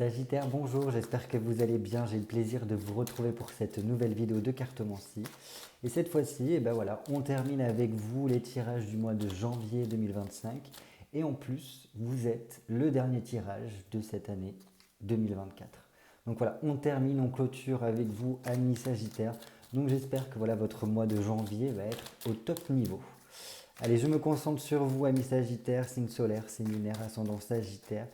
Sagittaire, bonjour, j'espère que vous allez bien. J'ai le plaisir de vous retrouver pour cette nouvelle vidéo de cartomancie. Et cette fois-ci, voilà, on termine avec vous les tirages du mois de janvier 2025. Et en plus, vous êtes le dernier tirage de cette année 2024. Donc voilà, on termine, on clôture avec vous, amis Sagittaire. Donc j'espère que voilà, votre mois de janvier va être au top niveau. Allez, je me concentre sur vous, amis Sagittaire, signe solaire, signe lunaire, ascendant Sagittaire,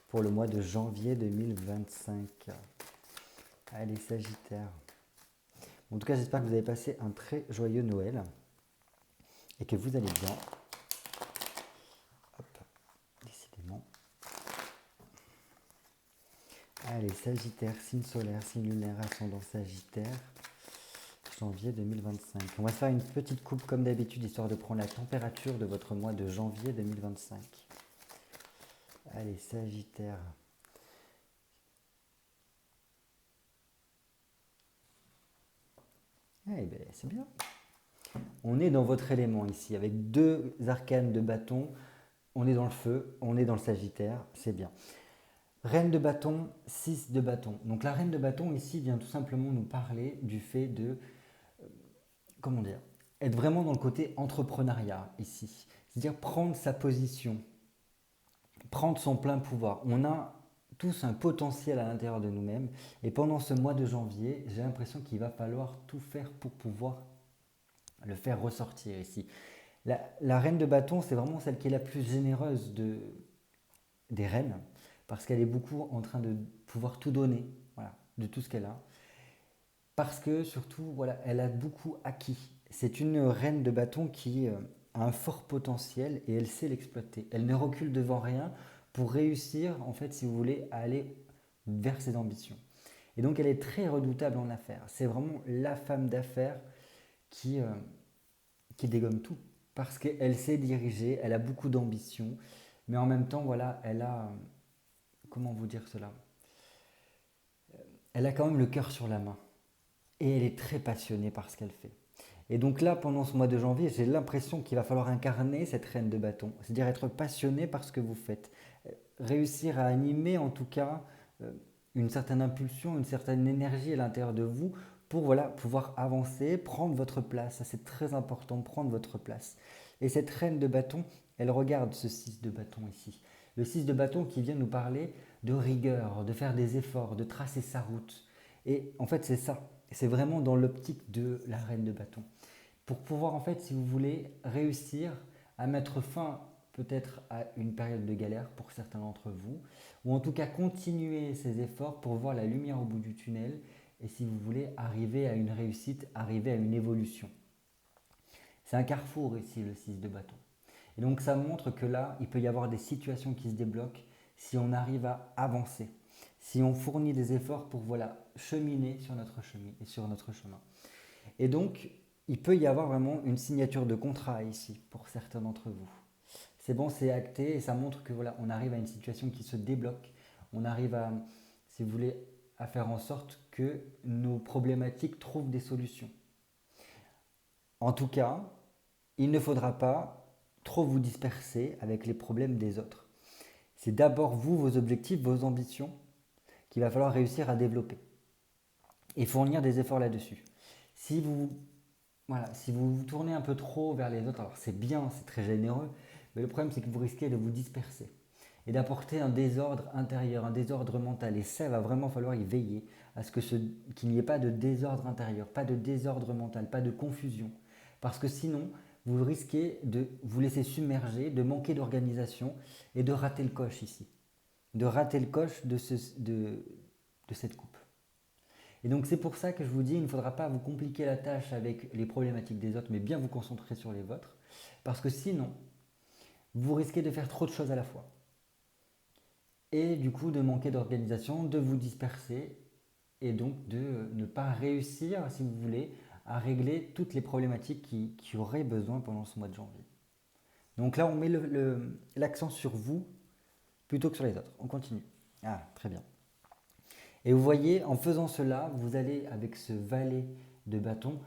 pour le mois de janvier 2025. Allez, Sagittaire. En tout cas, j'espère que vous avez passé un très joyeux Noël et que vous allez bien. Hop, décidément. Allez, Sagittaire, signe solaire, signe lunaire, ascendant Sagittaire, janvier 2025. On va faire une petite coupe comme d'habitude, histoire de prendre la température de votre mois de janvier 2025. Allez, Sagittaire. Eh bien, c'est bien. On est dans votre élément ici, avec deux arcanes de bâton. On est dans le feu, on est dans le Sagittaire, c'est bien. Reine de bâton, 6 de bâton. Donc la reine de bâton ici vient tout simplement nous parler du fait de, comment dire, être vraiment dans le côté entrepreneuriat ici. C'est-à-dire prendre sa position, prendre son plein pouvoir. On a tous un potentiel à l'intérieur de nous-mêmes. Et pendant ce mois de janvier, j'ai l'impression qu'il va falloir tout faire pour pouvoir le faire ressortir ici. La reine de bâton, c'est vraiment celle qui est la plus généreuse des reines, parce qu'elle est beaucoup en train de pouvoir tout donner, voilà, de tout ce qu'elle a. Parce que surtout, voilà, elle a beaucoup acquis. C'est une reine de bâton qui a un fort potentiel et elle sait l'exploiter. Elle ne recule devant rien pour réussir, en fait, si vous voulez, à aller vers ses ambitions. Et donc, elle est très redoutable en affaires. C'est vraiment la femme d'affaires qui, qui dégomme tout. Parce qu'elle sait diriger, elle a beaucoup d'ambition, mais en même temps, voilà, elle a, comment vous dire cela? Elle a quand même le cœur sur la main. Et elle est très passionnée par ce qu'elle fait. Et donc là, pendant ce mois de janvier, j'ai l'impression qu'il va falloir incarner cette reine de bâton. C'est-à-dire être passionné par ce que vous faites. Réussir à animer en tout cas une certaine impulsion, une certaine énergie à l'intérieur de vous pour voilà, pouvoir avancer, prendre votre place. Ça, c'est très important, prendre votre place. Et cette reine de bâton, elle regarde ce 6 de bâton ici. Le 6 de bâton qui vient nous parler de rigueur, de faire des efforts, de tracer sa route. Et en fait, c'est ça. C'est vraiment dans l'optique de la reine de bâton. Pour pouvoir, en fait, si vous voulez, réussir à mettre fin peut-être à une période de galère pour certains d'entre vous, ou en tout cas continuer ces efforts pour voir la lumière au bout du tunnel et si vous voulez arriver à une réussite, arriver à une évolution. C'est un carrefour ici, le 6 de bâton. Et donc ça montre que là, il peut y avoir des situations qui se débloquent si on arrive à avancer, si on fournit des efforts pour voilà, cheminer sur notre chemin et sur notre chemin. Et donc, il peut y avoir vraiment une signature de contrat ici pour certains d'entre vous. C'est bon, c'est acté et ça montre que voilà, on arrive à une situation qui se débloque. On arrive à, si vous voulez, à faire en sorte que nos problématiques trouvent des solutions. En tout cas, il ne faudra pas trop vous disperser avec les problèmes des autres. C'est d'abord vous, vos objectifs, vos ambitions qu'il va falloir réussir à développer et fournir des efforts là-dessus. Si vous, voilà, si vous vous tournez un peu trop vers les autres, alors c'est bien, c'est très généreux, mais le problème c'est que vous risquez de vous disperser et d'apporter un désordre intérieur, un désordre mental. Et ça, il va vraiment falloir y veiller à ce qu'il n'y ait pas de désordre intérieur, pas de désordre mental, pas de confusion. Parce que sinon, vous risquez de vous laisser submerger, de manquer d'organisation et de rater le coche ici. De rater le coche de cette coupe. Et donc c'est pour ça que je vous dis, il ne faudra pas vous compliquer la tâche avec les problématiques des autres, mais bien vous concentrer sur les vôtres. Parce que sinon, vous risquez de faire trop de choses à la fois. Et du coup de manquer d'organisation, de vous disperser et donc de ne pas réussir, si vous voulez, à régler toutes les problématiques qui auraient besoin pendant ce mois de janvier. Donc là, on met l'accent sur vous plutôt que sur les autres. On continue. Ah, très bien. Et vous voyez, en faisant cela, vous allez, avec ce valet de bâton,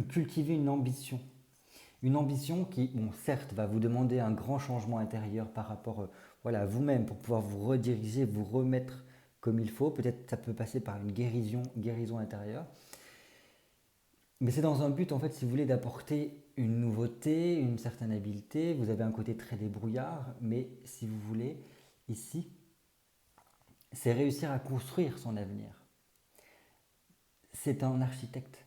cultiver une ambition. Une ambition qui, bon, certes, va vous demander un grand changement intérieur par rapport voilà, à vous-même pour pouvoir vous rediriger, vous remettre comme il faut. Peut-être ça peut passer par une guérison intérieure. Mais c'est dans un but, en fait, si vous voulez, d'apporter une nouveauté, une certaine habileté. Vous avez un côté très débrouillard, mais si vous voulez, ici, c'est réussir à construire son avenir. C'est un architecte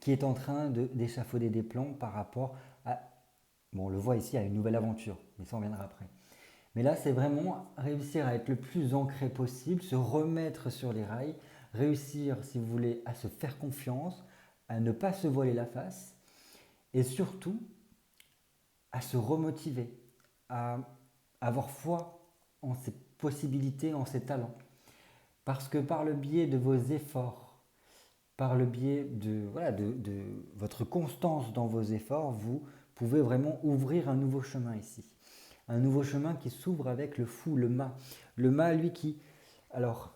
qui est en train d'échafauder des plans par rapport à, bon, on le voit ici, à une nouvelle aventure, mais ça on viendra après. Mais là, c'est vraiment réussir à être le plus ancré possible, se remettre sur les rails, réussir, si vous voulez, à se faire confiance, à ne pas se voiler la face et surtout à se remotiver, à avoir foi en ses possibilités, en ses talents. Parce que par le biais de vos efforts, par le biais de votre constance dans vos efforts, vous pouvez vraiment ouvrir un nouveau chemin ici. Un nouveau chemin qui s'ouvre avec le fou, le mât. Le mât, lui, alors,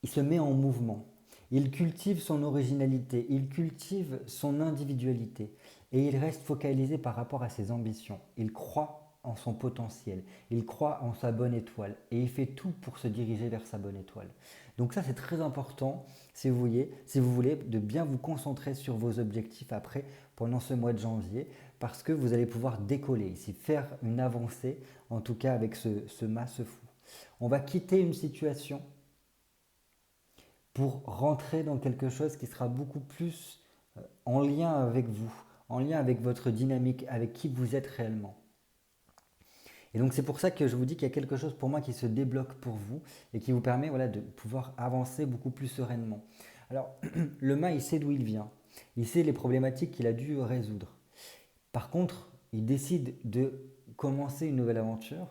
il se met en mouvement. Il cultive son originalité, il cultive son individualité et il reste focalisé par rapport à ses ambitions. Il croit en son potentiel, il croit en sa bonne étoile et il fait tout pour se diriger vers sa bonne étoile. Donc ça c'est très important si vous voulez de bien vous concentrer sur vos objectifs après pendant ce mois de janvier parce que vous allez pouvoir décoller ici, faire une avancée en tout cas avec ce masse fou. On va quitter une situation pour rentrer dans quelque chose qui sera beaucoup plus en lien avec vous, en lien avec votre dynamique, avec qui vous êtes réellement. Et donc c'est pour ça que je vous dis qu'il y a quelque chose pour moi qui se débloque pour vous et qui vous permet de pouvoir avancer beaucoup plus sereinement. Alors le mât, il sait d'où il vient, il sait les problématiques qu'il a dû résoudre. Par contre, il décide de commencer une nouvelle aventure.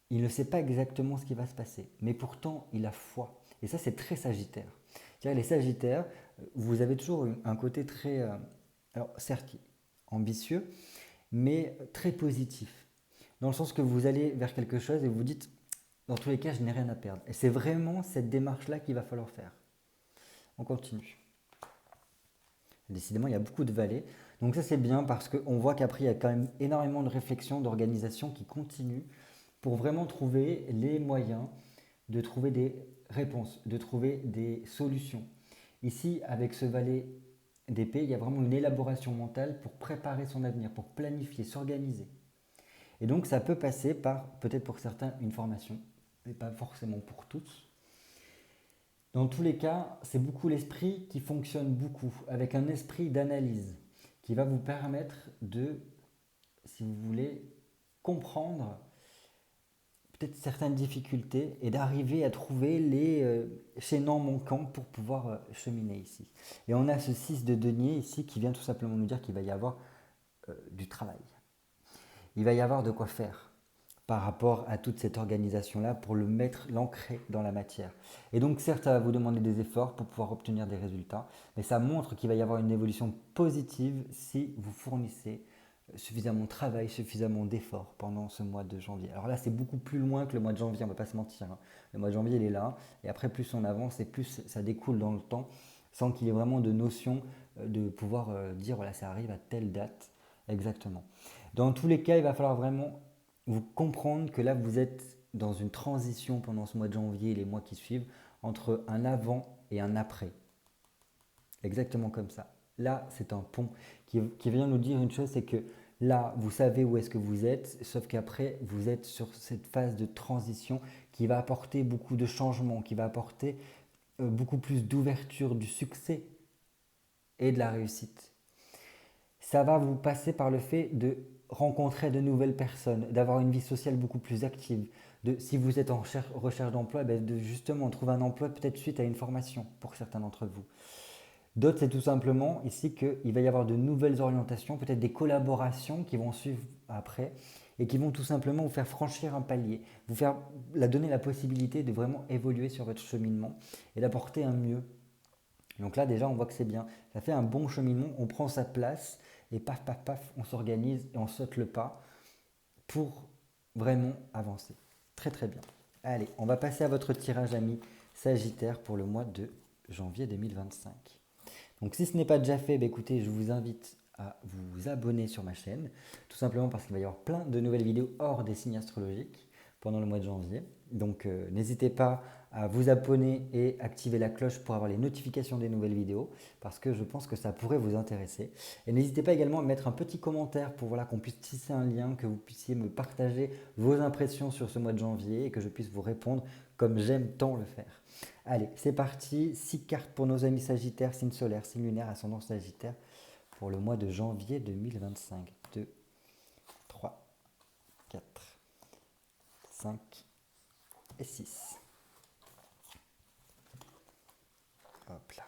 Il ne sait pas exactement ce qui va se passer, mais pourtant il a foi. Et ça, c'est très sagittaire. Les sagittaires, vous avez toujours un côté très, alors certes, ambitieux, mais très positif. Dans le sens que vous allez vers quelque chose et vous vous dites, dans tous les cas, je n'ai rien à perdre. Et c'est vraiment cette démarche-là qu'il va falloir faire. On continue. Décidément, il y a beaucoup de vallées. Donc ça, c'est bien parce qu'on voit qu'après, il y a quand même énormément de réflexion, d'organisation qui continue pour vraiment trouver les moyens de trouver des réponses, de trouver des solutions. Ici, avec ce valet d'épée, il y a vraiment une élaboration mentale pour préparer son avenir, pour planifier, s'organiser. Et donc, ça peut passer par, peut-être pour certains, une formation, mais pas forcément pour tous. Dans tous les cas, c'est beaucoup l'esprit qui fonctionne beaucoup, avec un esprit d'analyse, qui va vous permettre de, si vous voulez, comprendre peut-être certaines difficultés et d'arriver à trouver les chaînants manquants pour pouvoir cheminer ici. Et on a ce 6 de denier ici qui vient tout simplement nous dire qu'il va y avoir du travail. Il va y avoir de quoi faire par rapport à toute cette organisation-là pour l'ancrer dans la matière. Et donc certes, ça va vous demander des efforts pour pouvoir obtenir des résultats, mais ça montre qu'il va y avoir une évolution positive si vous fournissez suffisamment de travail, suffisamment d'efforts pendant ce mois de janvier. Alors là, c'est beaucoup plus loin que le mois de janvier, on ne va pas se mentir. Le mois de janvier, il est là, et après, plus on avance, et plus ça découle dans le temps, sans qu'il y ait vraiment de notion de pouvoir dire, voilà, ça arrive à telle date exactement. Dans tous les cas, il va falloir vraiment vous comprendre que là, vous êtes dans une transition pendant ce mois de janvier et les mois qui suivent, entre un avant et un après. Exactement comme ça. Là, c'est un pont qui vient nous dire une chose, c'est que là, vous savez où est-ce que vous êtes, sauf qu'après, vous êtes sur cette phase de transition qui va apporter beaucoup de changements, qui va apporter beaucoup plus d'ouverture, du succès et de la réussite. Ça va vous passer par le fait de rencontrer de nouvelles personnes, d'avoir une vie sociale beaucoup plus active, si vous êtes en recherche d'emploi, de justement trouver un emploi peut-être suite à une formation pour certains d'entre vous. D'autres, c'est tout simplement ici qu'il va y avoir de nouvelles orientations, peut-être des collaborations qui vont suivre après et qui vont tout simplement vous faire franchir un palier, donner la possibilité de vraiment évoluer sur votre cheminement et d'apporter un mieux. Donc là, déjà, on voit que c'est bien. Ça fait un bon cheminement, on prend sa place et paf, paf, paf, on s'organise et on saute le pas pour vraiment avancer. Très, très bien. Allez, on va passer à votre tirage ami Sagittaire pour le mois de janvier 2025. Donc si ce n'est pas déjà fait, écoutez, je vous invite à vous abonner sur ma chaîne, tout simplement parce qu'il va y avoir plein de nouvelles vidéos hors des signes astrologiques pendant le mois de janvier. Donc n'hésitez pas à vous abonner et activer la cloche pour avoir les notifications des nouvelles vidéos parce que je pense que ça pourrait vous intéresser. Et n'hésitez pas également à mettre un petit commentaire pour voilà, qu'on puisse tisser un lien, que vous puissiez me partager vos impressions sur ce mois de janvier et que je puisse vous répondre comme j'aime tant le faire. Allez, c'est parti. 6 cartes pour nos amis Sagittaires, signe solaire, signe lunaire, ascendant Sagittaire pour le mois de janvier 2025. 2, 3, 4, 5 et 6. Hop là.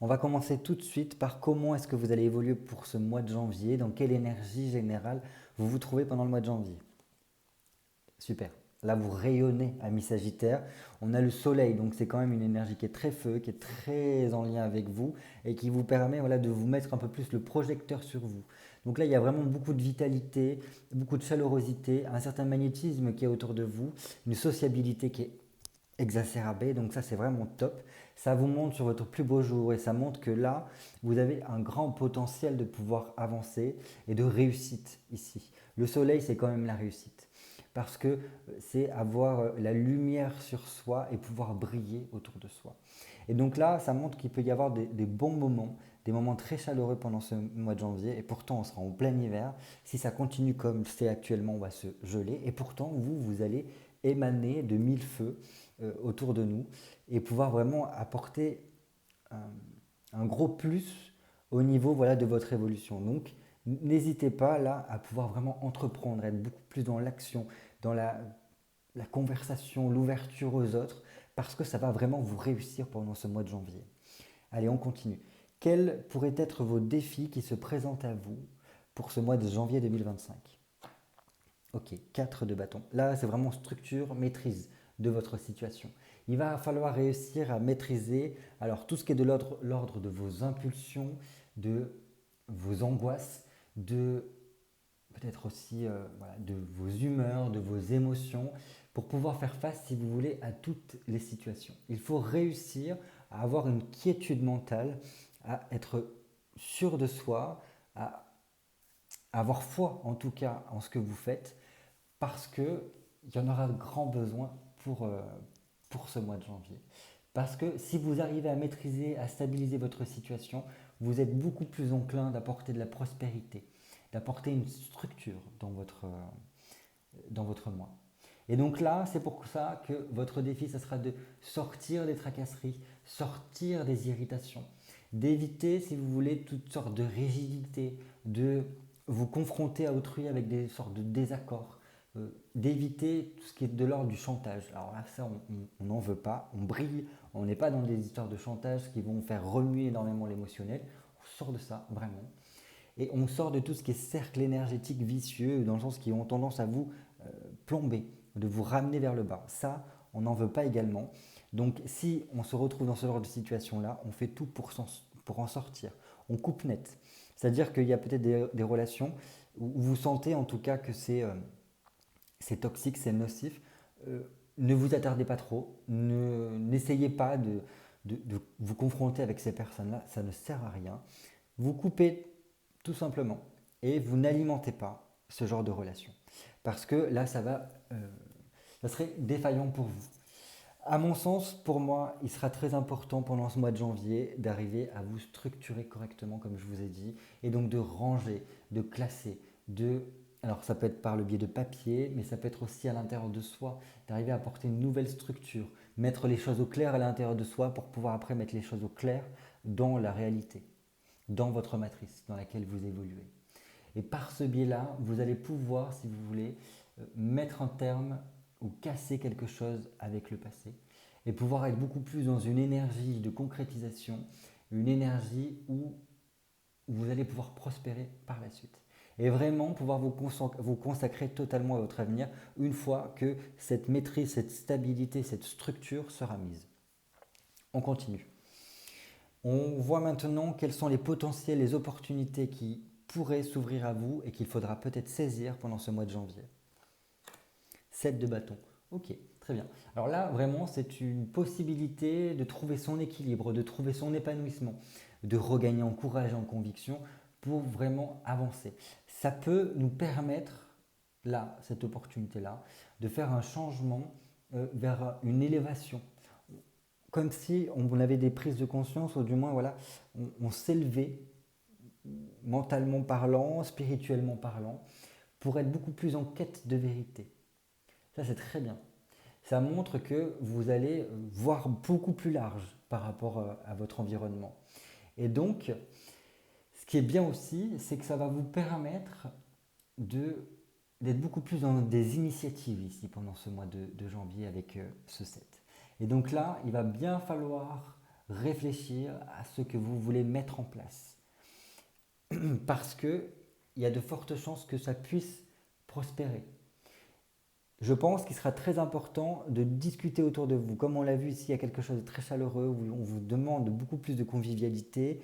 On va commencer tout de suite par comment est-ce que vous allez évoluer pour ce mois de janvier, dans quelle énergie générale vous vous trouvez pendant le mois de janvier. Super. Là, vous rayonnez, amis Sagittaire. On a le soleil, donc c'est quand même une énergie qui est très feu, qui est très en lien avec vous et qui vous permet voilà, de vous mettre un peu plus le projecteur sur vous. Donc là, il y a vraiment beaucoup de vitalité, beaucoup de chaleurosité, un certain magnétisme qui est autour de vous, une sociabilité qui est exacerbée. Donc ça, c'est vraiment top. Ça vous montre sur votre plus beau jour et ça montre que là, vous avez un grand potentiel de pouvoir avancer et de réussite ici. Le soleil, c'est quand même la réussite parce que c'est avoir la lumière sur soi et pouvoir briller autour de soi. Et donc là, ça montre qu'il peut y avoir des bons moments, des moments très chaleureux pendant ce mois de janvier, et pourtant on sera en plein hiver. Si ça continue comme c'est actuellement, on va se geler, et pourtant vous allez émaner de mille feux autour de nous, et pouvoir vraiment apporter un gros plus au niveau voilà, de votre évolution. Donc n'hésitez pas là à pouvoir vraiment entreprendre, être beaucoup plus dans l'action, dans la conversation, l'ouverture aux autres, parce que ça va vraiment vous réussir pendant ce mois de janvier. Allez, on continue. Quels pourraient être vos défis qui se présentent à vous pour ce mois de janvier 2025? Ok, 4 de bâton. Là, c'est vraiment structure, maîtrise de votre situation. Il va falloir réussir à maîtriser alors tout ce qui est de l'ordre de vos impulsions, de vos angoisses, de peut-être aussi voilà, de vos humeurs, de vos émotions, pour pouvoir faire face, si vous voulez, à toutes les situations. Il faut réussir à avoir une quiétude mentale, à être sûr de soi, à avoir foi en tout cas en ce que vous faites, parce qu'il y en aura grand besoin pour ce mois de janvier. Parce que si vous arrivez à maîtriser, à stabiliser votre situation, vous êtes beaucoup plus enclin d'apporter de la prospérité, d'apporter une structure dans votre mois. Et donc là, c'est pour ça que votre défi, ce sera de sortir des tracasseries, sortir des irritations, d'éviter, si vous voulez, toutes sortes de rigidités, de vous confronter à autrui avec des sortes de désaccords, d'éviter tout ce qui est de l'ordre du chantage. Alors là, ça, on n'en veut pas, on brille, on n'est pas dans des histoires de chantage qui vont faire remuer énormément l'émotionnel, on sort de ça, vraiment. Et on sort de tout ce qui est cercle énergétique vicieux, dans le sens qui ont tendance à vous plomber, de vous ramener vers le bas. Ça, on n'en veut pas également. Donc si on se retrouve dans ce genre de situation-là, on fait tout pour en sortir. On coupe net. C'est-à-dire qu'il y a peut-être des relations où vous sentez en tout cas que c'est toxique, c'est nocif. Ne vous attardez pas trop. N'essayez pas de vous confronter avec ces personnes-là. Ça ne sert à rien. Vous coupez tout simplement et vous n'alimentez pas ce genre de relation. Parce que là, ça serait défaillant pour vous. À mon sens, pour moi, il sera très important pendant ce mois de janvier d'arriver à vous structurer correctement, comme je vous ai dit, et donc de ranger, de classer, alors ça peut être par le biais de papier, mais ça peut être aussi à l'intérieur de soi, d'arriver à apporter une nouvelle structure, mettre les choses au clair à l'intérieur de soi pour pouvoir après mettre les choses au clair dans la réalité, dans votre matrice dans laquelle vous évoluez. Et par ce biais-là, vous allez pouvoir, si vous voulez, mettre un terme ou casser quelque chose avec le passé et pouvoir être beaucoup plus dans une énergie de concrétisation, une énergie où vous allez pouvoir prospérer par la suite. Et vraiment pouvoir vous consacrer totalement à votre avenir une fois que cette maîtrise, cette stabilité, cette structure sera mise. On continue. On voit maintenant quels sont les potentiels, les opportunités qui pourraient s'ouvrir à vous et qu'il faudra peut-être saisir pendant ce mois de janvier. 7 de bâton. Ok, très bien. Alors là, vraiment, c'est une possibilité de trouver son équilibre, de trouver son épanouissement, de regagner en courage et en conviction pour vraiment avancer. Ça peut nous permettre, là, cette opportunité-là, de faire un changement vers une élévation. Comme si on avait des prises de conscience, ou du moins voilà, on s'élevait mentalement parlant, spirituellement parlant, pour être beaucoup plus en quête de vérité. Ça, c'est très bien. Ça montre que vous allez voir beaucoup plus large par rapport à votre environnement. Et donc, ce qui est bien aussi, c'est que ça va vous permettre d'être beaucoup plus dans des initiatives ici pendant ce mois de janvier avec ce 7. Et donc là, il va bien falloir réfléchir à ce que vous voulez mettre en place. Parce qu'il y a de fortes chances que ça puisse prospérer. Je pense qu'il sera très important de discuter autour de vous. Comme on l'a vu ici, il y a quelque chose de très chaleureux où on vous demande beaucoup plus de convivialité.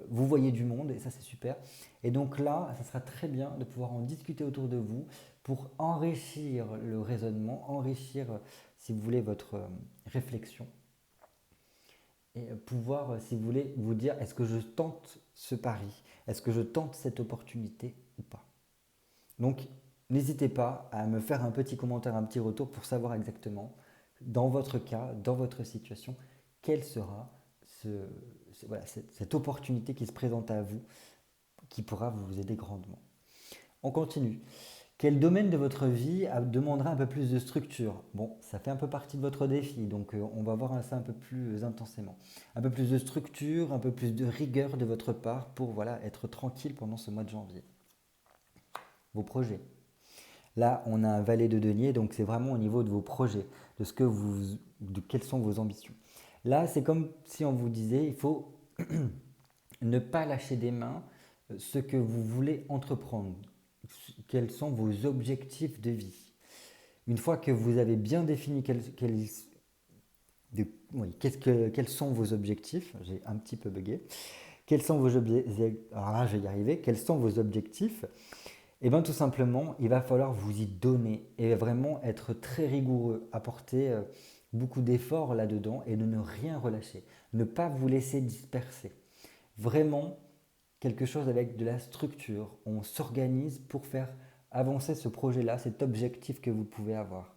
Vous voyez du monde et ça c'est super. Et donc là, ça sera très bien de pouvoir en discuter autour de vous pour enrichir le raisonnement, enrichir, si vous voulez, votre réflexion. Et pouvoir, si vous voulez, vous dire est-ce que je tente ce pari? Est-ce que je tente cette opportunité ou pas? Donc, n'hésitez pas à me faire un petit commentaire, un petit retour pour savoir exactement, dans votre cas, dans votre situation, quelle sera voilà, cette opportunité qui se présente à vous, qui pourra vous aider grandement. On continue. Quel domaine de votre vie demandera un peu plus de structure? Bon, ça fait un peu partie de votre défi, donc on va voir ça un peu plus intensément. Un peu plus de structure, un peu plus de rigueur de votre part pour voilà, être tranquille pendant ce mois de janvier. Vos projets. Là, on a un valet de denier, donc c'est vraiment au niveau de vos projets, de quelles sont vos ambitions. Là, c'est comme si on vous disait, il faut ne pas lâcher des mains ce que vous voulez entreprendre. Quels sont vos objectifs de vie? Une fois que vous avez bien défini quels sont vos objectifs, j'ai un petit peu bugué, quels sont vos objectifs, je vais y arriver, quels sont vos objectifs? Et bien tout simplement, il va falloir vous y donner et vraiment être très rigoureux, apporter beaucoup d'efforts là-dedans et de ne rien relâcher, ne pas vous laisser disperser. Vraiment quelque chose avec de la structure, on s'organise pour faire avancer ce projet-là, cet objectif que vous pouvez avoir.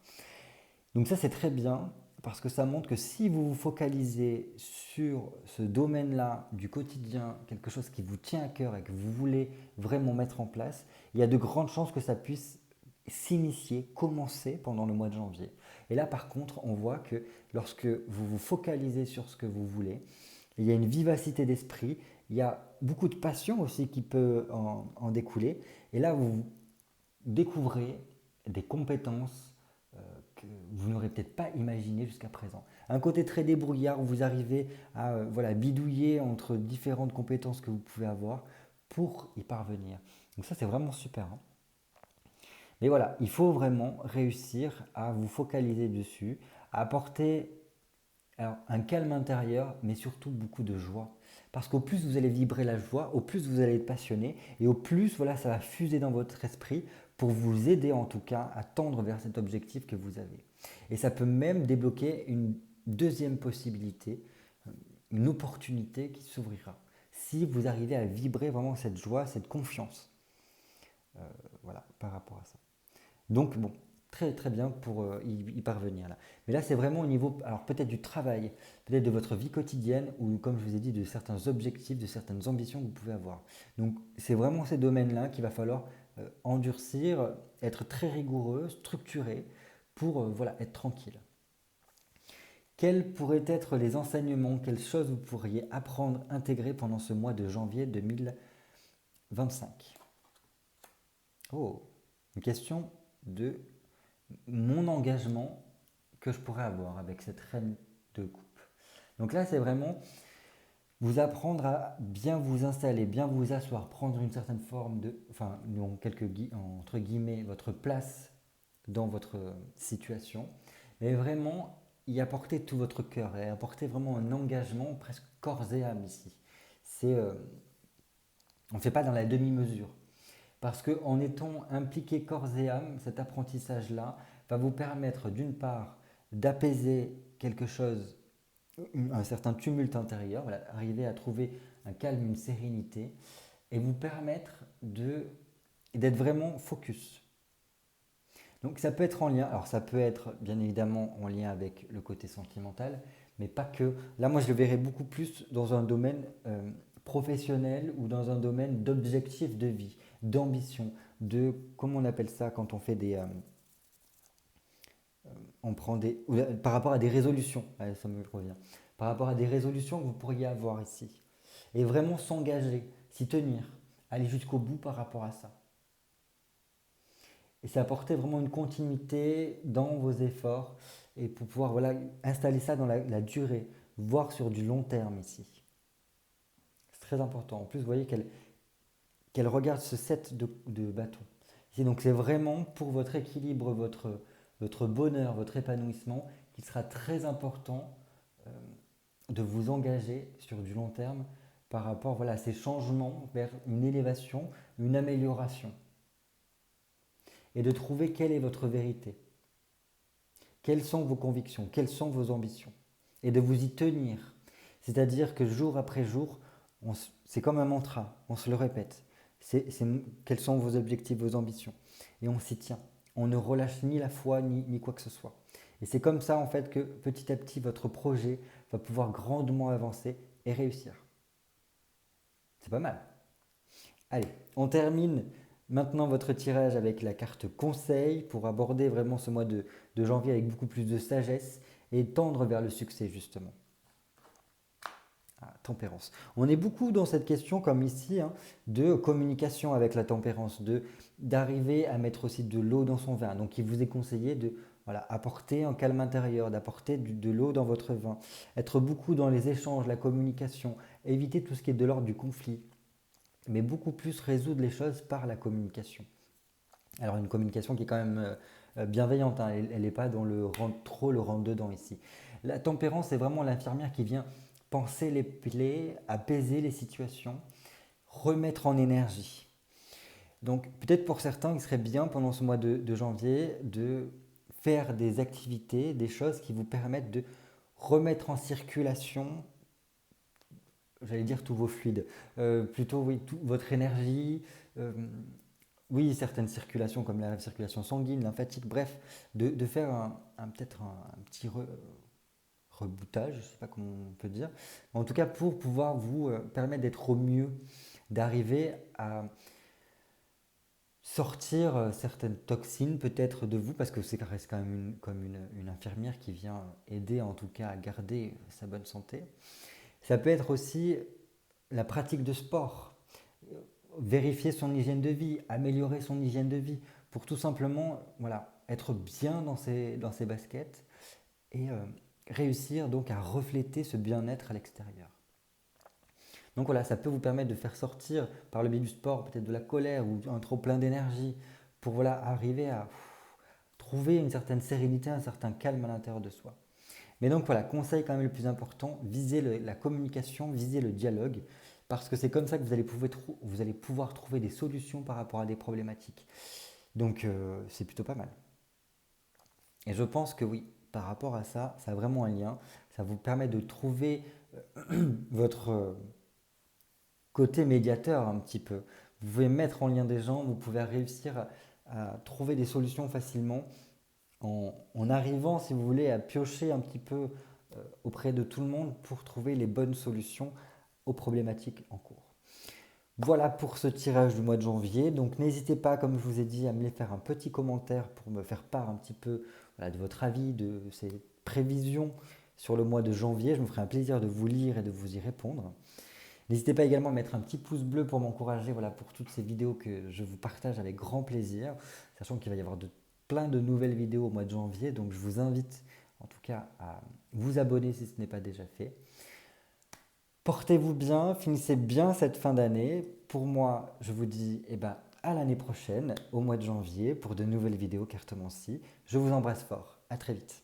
Donc ça c'est très bien parce que ça montre que si vous vous focalisez sur ce domaine-là du quotidien, quelque chose qui vous tient à cœur et que vous voulez vraiment mettre en place, il y a de grandes chances que ça puisse s'initier, commencer pendant le mois de janvier. Et là par contre, on voit que lorsque vous vous focalisez sur ce que vous voulez, il y a une vivacité d'esprit, il y a beaucoup de passion aussi qui peut en découler. Et là, vous découvrez des compétences que vous n'aurez peut-être pas imaginées jusqu'à présent. Un côté très débrouillard où vous arrivez à voilà, bidouiller entre différentes compétences que vous pouvez avoir pour y parvenir. Donc ça, c'est vraiment super. Hein. Mais voilà, il faut vraiment réussir à vous focaliser dessus, à apporter un calme intérieur, mais surtout beaucoup de joie. Parce qu'au plus vous allez vibrer la joie, au plus vous allez être passionné, et au plus voilà, ça va fuser dans votre esprit pour vous aider en tout cas à tendre vers cet objectif que vous avez. Et ça peut même débloquer une deuxième possibilité, une opportunité qui s'ouvrira. Si vous arrivez à vibrer vraiment cette joie, cette confiance, voilà, par rapport à ça. Donc bon, très très bien pour y parvenir là. Mais là c'est vraiment au niveau, alors peut-être du travail, peut-être de votre vie quotidienne ou comme je vous ai dit de certains objectifs, de certaines ambitions que vous pouvez avoir. Donc c'est vraiment ces domaines-là qu'il va falloir endurcir, être très rigoureux, structuré pour voilà, être tranquille. Quels pourraient être les enseignements, quelles choses vous pourriez apprendre, intégrer pendant ce mois de janvier 2025? Oh, une question de mon engagement que je pourrais avoir avec cette reine de coupe. Donc là, c'est vraiment vous apprendre à bien vous installer, bien vous asseoir, prendre une certaine forme de, enfin, entre guillemets, votre place dans votre situation, mais vraiment y apporter tout votre cœur et apporter vraiment un engagement presque corps et âme ici. On ne fait pas dans la demi-mesure. Parce qu'en étant impliqué corps et âme, cet apprentissage-là va vous permettre d'une part d'apaiser quelque chose, un certain tumulte intérieur, voilà, arriver à trouver un calme, une sérénité, et vous permettre d'être vraiment focus. Donc ça peut être en lien, alors ça peut être bien évidemment en lien avec le côté sentimental, mais pas que. Là, moi, je le verrais beaucoup plus dans un domaine professionnel ou dans un domaine d'objectif de vie, d'ambition, de, comment on appelle ça quand on fait on prend des, par rapport à des résolutions, allez, ça me revient, par rapport à des résolutions que vous pourriez avoir ici. Et vraiment s'engager, s'y tenir, aller jusqu'au bout par rapport à ça. Et c'est apporter vraiment une continuité dans vos efforts et pour pouvoir voilà, installer ça dans la durée, voire sur du long terme ici. C'est très important. En plus, vous voyez qu'elle regarde ce set de bâtons. Ici, donc c'est vraiment pour votre équilibre, votre bonheur, votre épanouissement, qu'il sera très important euh, de vous engager sur du long terme par rapport voilà, à ces changements vers une élévation, une amélioration. Et de trouver quelle est votre vérité. Quelles sont vos convictions, quelles sont vos ambitions. Et de vous y tenir. C'est-à-dire que jour après jour, c'est comme un mantra, on se le répète. Quels sont vos objectifs, vos ambitions. Et on s'y tient. On ne relâche ni la foi, ni quoi que ce soit. Et c'est comme ça, en fait, que petit à petit, votre projet va pouvoir grandement avancer et réussir. C'est pas mal. Allez, on termine maintenant votre tirage avec la carte conseil pour aborder vraiment ce mois de janvier avec beaucoup plus de sagesse et tendre vers le succès, justement. Ah, tempérance. On est beaucoup dans cette question, comme ici, hein, de communication avec la tempérance, d'arriver à mettre aussi de l'eau dans son vin. Donc, il vous est conseillé de voilà, apporter un calme intérieur, d'apporter de l'eau dans votre vin, être beaucoup dans les échanges, la communication, éviter tout ce qui est de l'ordre du conflit, mais beaucoup plus résoudre les choses par la communication. Alors, une communication qui est quand même bienveillante, hein, elle n'est pas dans trop le rentre-dedans ici. La tempérance, c'est vraiment l'infirmière qui vient penser les plaies, apaiser les situations, remettre en énergie. Donc peut-être pour certains, il serait bien pendant ce mois de janvier de faire des activités, des choses qui vous permettent de remettre en circulation, j'allais dire tous vos fluides, plutôt oui, toute votre énergie, oui, certaines circulations comme la circulation sanguine, lymphatique, bref, de faire peut-être un petit reboutage, je ne sais pas comment on peut dire, en tout cas pour pouvoir vous permettre d'être au mieux, d'arriver à sortir certaines toxines peut-être de vous, parce que c'est reste quand même comme une infirmière qui vient aider en tout cas à garder sa bonne santé. Ça peut être aussi la pratique de sport, vérifier son hygiène de vie, améliorer son hygiène de vie, pour tout simplement voilà, être bien dans ses baskets et réussir donc à refléter ce bien-être à l'extérieur. Donc voilà, ça peut vous permettre de faire sortir par le biais du sport peut-être de la colère ou un trop plein d'énergie pour voilà, arriver à trouver une certaine sérénité, un certain calme à l'intérieur de soi. Mais donc voilà, conseil quand même le plus important, visez la communication, visez le dialogue, parce que c'est comme ça que vous allez pouvoir trouver des solutions par rapport à des problématiques. Donc c'est plutôt pas mal. Et je pense que oui, par rapport à ça, ça a vraiment un lien. Ça vous permet de trouver votre côté médiateur un petit peu. Vous pouvez mettre en lien des gens, vous pouvez réussir à trouver des solutions facilement en arrivant, si vous voulez, à piocher un petit peu auprès de tout le monde pour trouver les bonnes solutions aux problématiques en cours. Voilà pour ce tirage du mois de janvier. Donc n'hésitez pas, comme je vous ai dit, à me faire un petit commentaire pour me faire part un petit peu voilà, de votre avis, de ces prévisions sur le mois de janvier. Je me ferai un plaisir de vous lire et de vous y répondre. N'hésitez pas également à mettre un petit pouce bleu pour m'encourager voilà, pour toutes ces vidéos que je vous partage avec grand plaisir, sachant qu'il va y avoir plein de nouvelles vidéos au mois de janvier. Donc je vous invite en tout cas à vous abonner si ce n'est pas déjà fait. Portez-vous bien, finissez bien cette fin d'année. Pour moi, je vous dis à l'année prochaine, au mois de janvier, pour de nouvelles vidéos cartomancie. Je vous embrasse fort. À très vite.